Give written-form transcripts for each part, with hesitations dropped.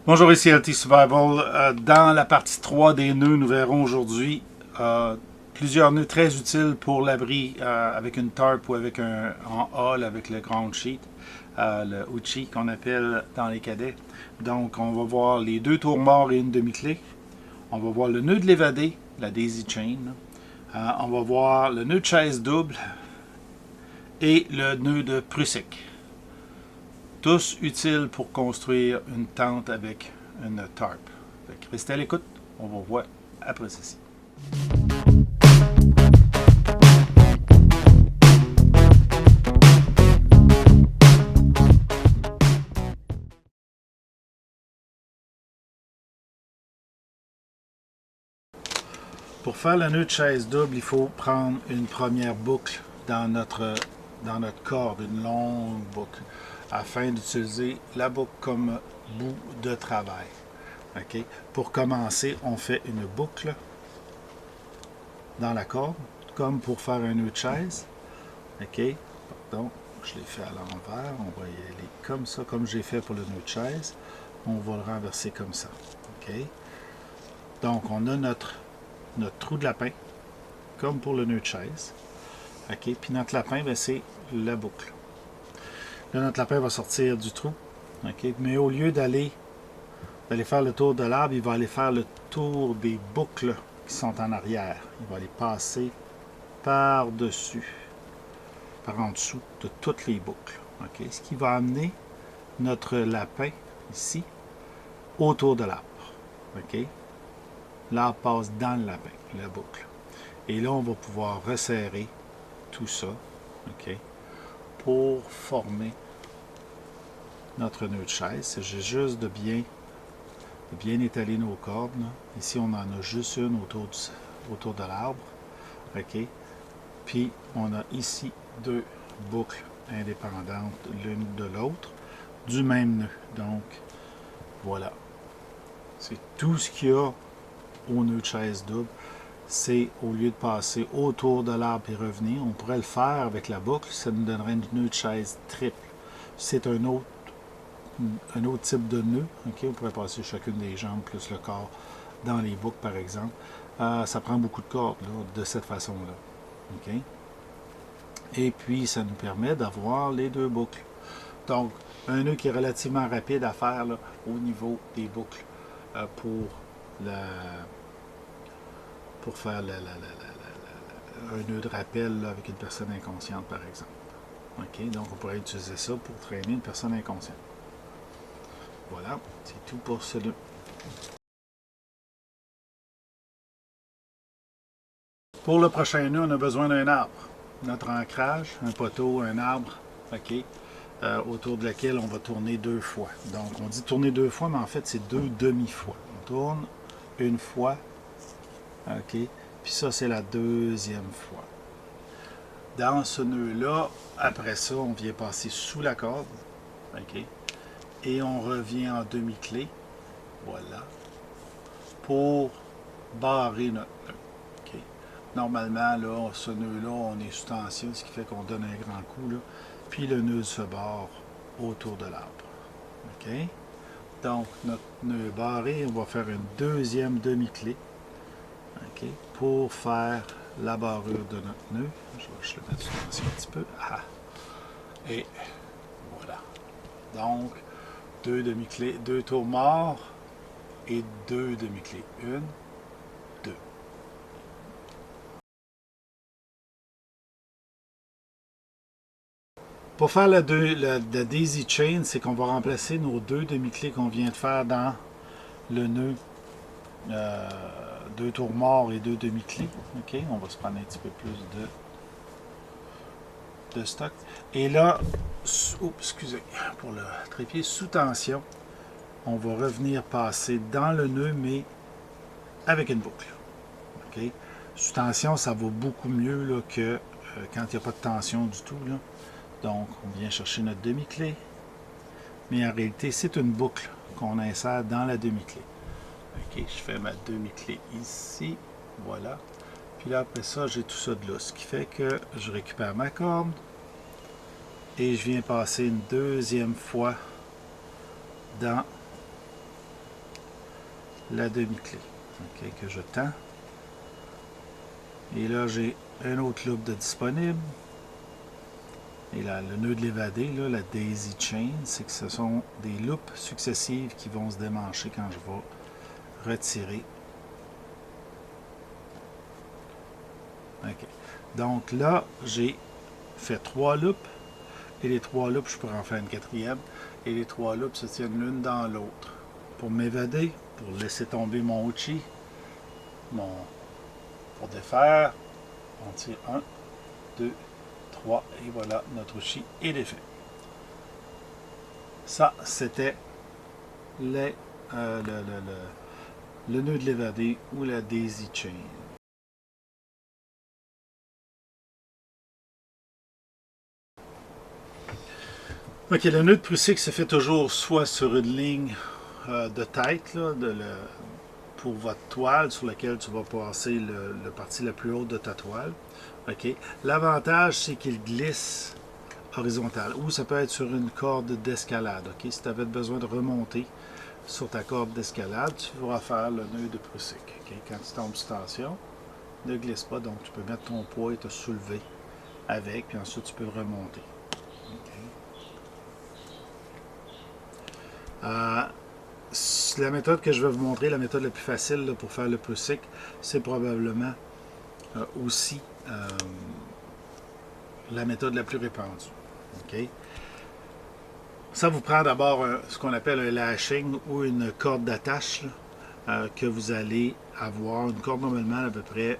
Bonjour, ici LT Survival. Dans la partie 3 des nœuds, nous verrons aujourd'hui plusieurs nœuds très utiles pour l'abri avec une tarp ou avec en hall avec le ground sheet, le Uchi qu'on appelle dans les cadets. Donc, on va voir les deux tours morts et une demi-clé. On va voir le nœud de l'évadé, la daisy chain. On va voir le nœud de chaise double et le nœud de prusik. Tous utiles pour construire une tente avec une tarp. Restez à l'écoute, on va voir après ceci. Pour faire le nœud de chaise double, il faut prendre une première boucle dans notre corde, une longue boucle, afin d'utiliser la boucle comme bout de travail. Okay? Pour commencer, on fait une boucle dans la corde, comme pour faire un nœud de chaise. Okay? Pardon, je l'ai fait à l'envers. On va y aller comme ça, comme j'ai fait pour le nœud de chaise. On va le renverser comme ça. Okay? Donc, on a notre trou de lapin, comme pour le nœud de chaise. Okay? Puis notre lapin, ben, c'est la boucle. Là, notre lapin va sortir du trou. Okay? Mais au lieu d'aller faire le tour de l'arbre, il va aller faire le tour des boucles qui sont en arrière. Il va aller passer par-dessus, par en dessous de toutes les boucles. Okay? Ce qui va amener notre lapin ici autour de l'arbre. Okay? L'arbre passe dans le lapin, la boucle. Et là, on va pouvoir resserrer tout ça, okay, pour former notre nœud de chaise. J'ai juste de bien étaler nos cordes. Là. Ici, on en a juste une autour de l'arbre. Okay. Puis, on a ici deux boucles indépendantes l'une de l'autre du même nœud. Donc, voilà. C'est tout ce qu'il y a au nœud de chaise double. C'est au lieu de passer autour de l'arbre et revenir, on pourrait le faire avec la boucle, ça nous donnerait une nœud de chaise triple. C'est un autre type de nœud. Okay? On pourrait passer chacune des jambes plus le corps dans les boucles, par exemple. Ça prend beaucoup de cordes là, de cette façon-là. Okay? Et puis, ça nous permet d'avoir les deux boucles. Donc, un nœud qui est relativement rapide à faire là, au niveau des boucles pour faire un nœud de rappel là, avec une personne inconsciente, par exemple. Okay? Donc, on pourrait utiliser ça pour traîner une personne inconsciente. Voilà, c'est tout pour ce nœud. Pour le prochain nœud, on a besoin d'un arbre. Notre ancrage, un poteau, un arbre, okay, autour de lequel on va tourner deux fois. Donc, on dit tourner deux fois, mais en fait, c'est deux demi-fois. On tourne une fois, ok, puis ça, c'est la deuxième fois. Dans ce nœud-là, après ça, on vient passer sous la corde, ok, et on revient en demi-clé, voilà, pour barrer notre nœud. Okay. Normalement, là, ce nœud-là, on est sous tension, ce qui fait qu'on donne un grand coup, là, puis le nœud se barre autour de l'arbre. Okay. Donc, notre nœud barré, on va faire une deuxième demi-clé, okay, pour faire la barrure de notre nœud. Je vais juste le mettre sous tension un petit peu. Ah. Et voilà. Donc, deux demi-clés, deux tours morts et deux demi-clés. Une, deux. Pour faire la daisy chain, c'est qu'on va remplacer nos deux demi-clés qu'on vient de faire dans le nœud. Deux tours morts et deux demi-clés. Okay? On va se prendre un petit peu plus de stock. Et là, excusez, pour le trépied sous tension, on va revenir passer dans le nœud, mais avec une boucle. Okay? Sous tension, ça va beaucoup mieux là, que quand il n'y a pas de tension du tout. Là. Donc, on vient chercher notre demi-clé. Mais en réalité, c'est une boucle qu'on insère dans la demi-clé. Ok, je fais ma demi-clé ici. Voilà. Puis là, après ça, j'ai tout ça de là. Ce qui fait que je récupère ma corde. Et je viens passer une deuxième fois dans la demi-clé, okay, que je tends. Et là, j'ai un autre loop de disponible. Et là, le nœud de l'évadé, la daisy chain, c'est que ce sont des loupes successives qui vont se démancher quand je vais retirer. Okay. Donc là, j'ai fait 3 loops. Et les 3 loops, je pourrais en faire une 4e. Et les 3 loops se tiennent l'une dans l'autre. Pour m'évader, pour laisser tomber mon uchi, pour défaire, on tire 1, 2, 3, et voilà, notre uchi est défait. Ça, c'était le nœud de l'évadé ou la daisy chain. Ok, le nœud de Prusik se fait toujours soit sur une ligne de tête, là, pour votre toile sur laquelle tu vas passer la partie la plus haute de ta toile. Okay. L'avantage, c'est qu'il glisse horizontal, ou ça peut être sur une corde d'escalade. Okay. Si tu avais besoin de remonter sur ta corde d'escalade, tu pourras faire le nœud de Prusik. Okay. Quand tu tombes sous tension, ne glisse pas, donc tu peux mettre ton poids et te soulever avec, puis ensuite tu peux remonter. La méthode que je vais vous montrer, la méthode la plus facile là, pour faire le Prusik, c'est probablement aussi la méthode la plus répandue. Okay? Ça vous prend d'abord ce qu'on appelle un lashing ou une corde d'attache que vous allez avoir. Une corde normalement à peu près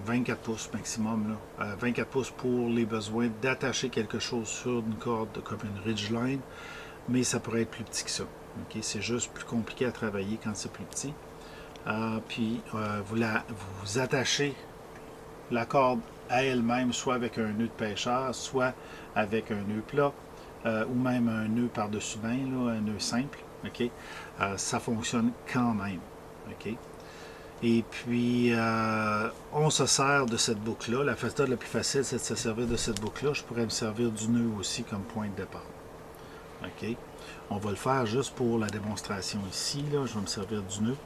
24 pouces maximum. Là. 24 pouces pour les besoins d'attacher quelque chose sur une corde comme une ridgeline, mais ça pourrait être plus petit que ça. Okay? C'est juste plus compliqué à travailler quand c'est plus petit. Puis vous attachez la corde à elle-même, soit avec un nœud de pêcheur, soit avec un nœud plat, ou même un nœud par-dessus main, là, un nœud simple. Okay? Ça fonctionne quand même. Okay? Et puis, on se sert de cette boucle-là. La méthode la plus facile, c'est de se servir de cette boucle-là. Je pourrais me servir du nœud aussi comme point de départ. Okay? On va le faire juste pour la démonstration ici. Là. Je vais me servir du nœud.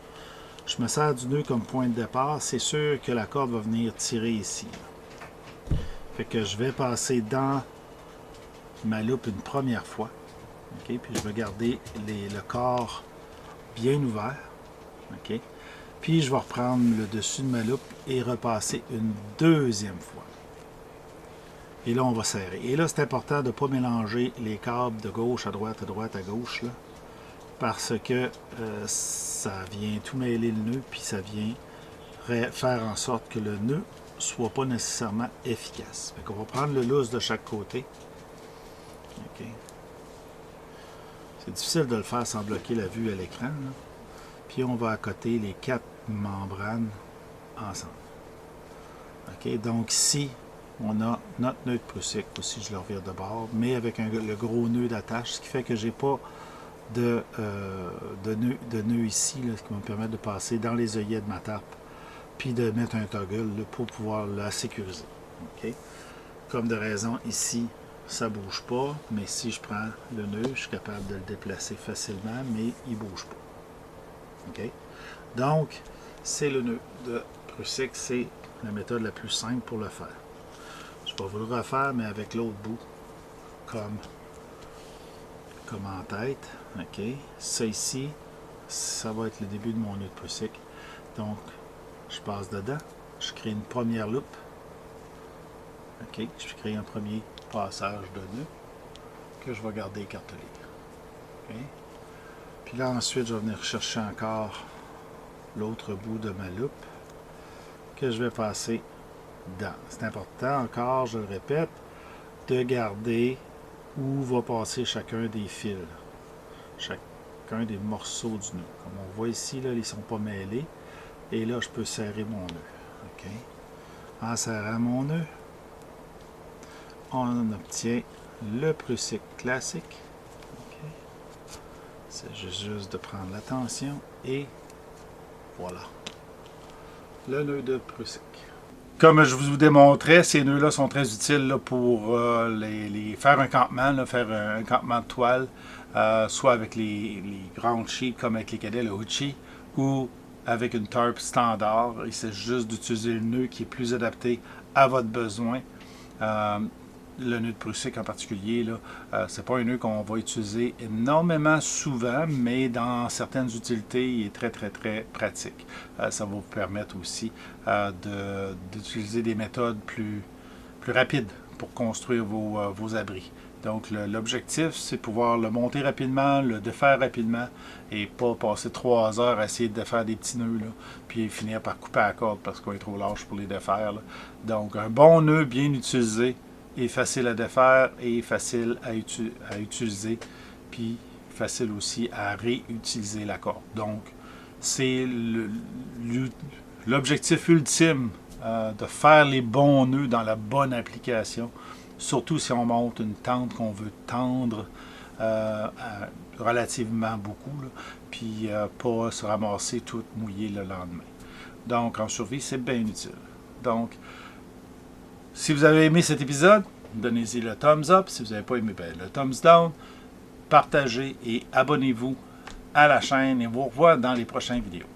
Je me sers du nœud comme point de départ. C'est sûr que la corde va venir tirer ici. Là. Fait que je vais passer dans ma loupe une première fois. Okay? Puis je vais garder le corps bien ouvert. Okay? Puis je vais reprendre le dessus de ma loupe et repasser une deuxième fois. Et là, on va serrer. Et là, c'est important de ne pas mélanger les câbles de gauche à droite à gauche. Là, parce que ça vient tout mêler le nœud, puis ça vient faire en sorte que le nœud ne soit pas nécessairement efficace. Fait qu'on va prendre le lousse de chaque côté. Okay. C'est difficile de le faire sans bloquer la vue à l'écran. Puis on va accoter les 4 membranes ensemble. Okay. Donc ici, on a notre nœud de Prusik, aussi je le revire de bord, mais avec le gros nœud d'attache, ce qui fait que j'ai pas de nœud ici, là, ce qui va me permettre de passer dans les œillets de ma tape, puis de mettre un toggle là, pour pouvoir la sécuriser. Okay. Comme de raison, ici, ça ne bouge pas, mais si je prends le nœud, je suis capable de le déplacer facilement, mais il ne bouge pas. Okay. Donc, c'est le nœud de Prusik, c'est la méthode la plus simple pour le faire. Je vais vous le refaire, mais avec l'autre bout, comme en tête. OK. Ça ici, ça va être le début de mon nœud de Prusik. Donc, je passe dedans. Je crée une première loupe. OK. Je crée un premier passage de nœud que je vais garder écartelé. OK. Puis là, ensuite, je vais venir chercher encore l'autre bout de ma loupe que je vais passer dedans. C'est important, encore, je le répète, de garder où va passer chacun des fils, chacun des morceaux du nœud. Comme on voit ici, là, ils ne sont pas mêlés. Et là, je peux serrer mon nœud. Okay. En serrant mon nœud, on obtient le Prusik classique. Okay. C'est juste de prendre la tension et voilà. Le nœud de Prusik. Comme je vous démontrais, ces nœuds-là sont très utiles là, pour faire un campement, là, faire un campement de toile, soit avec les grandes sheets comme avec les cadets, le Uchi, ou avec une tarp standard. Il s'agit juste d'utiliser le nœud qui est plus adapté à votre besoin. Le nœud de prusik en particulier, c'est pas un nœud qu'on va utiliser énormément souvent, mais dans certaines utilités, il est très, très, très pratique. Ça va vous permettre aussi d'utiliser des méthodes plus rapides pour construire vos abris. Donc, l'objectif, c'est pouvoir le monter rapidement, le défaire rapidement et pas passer 3 heures à essayer de défaire des petits nœuds, puis finir par couper la corde parce qu'on est trop large pour les défaire. Donc, un bon nœud bien utilisé est facile à défaire et facile à utiliser, puis facile aussi à réutiliser la corde. Donc, c'est l'objectif ultime de faire les bons nœuds dans la bonne application. Surtout si on monte une tente qu'on veut tendre relativement beaucoup, puis pas se ramasser tout mouillé le lendemain. Donc, en survie, c'est bien utile. Donc, si vous avez aimé cet épisode, donnez-y le thumbs up. Si vous n'avez pas aimé, le thumbs down. Partagez et abonnez-vous à la chaîne et vous revois dans les prochaines vidéos.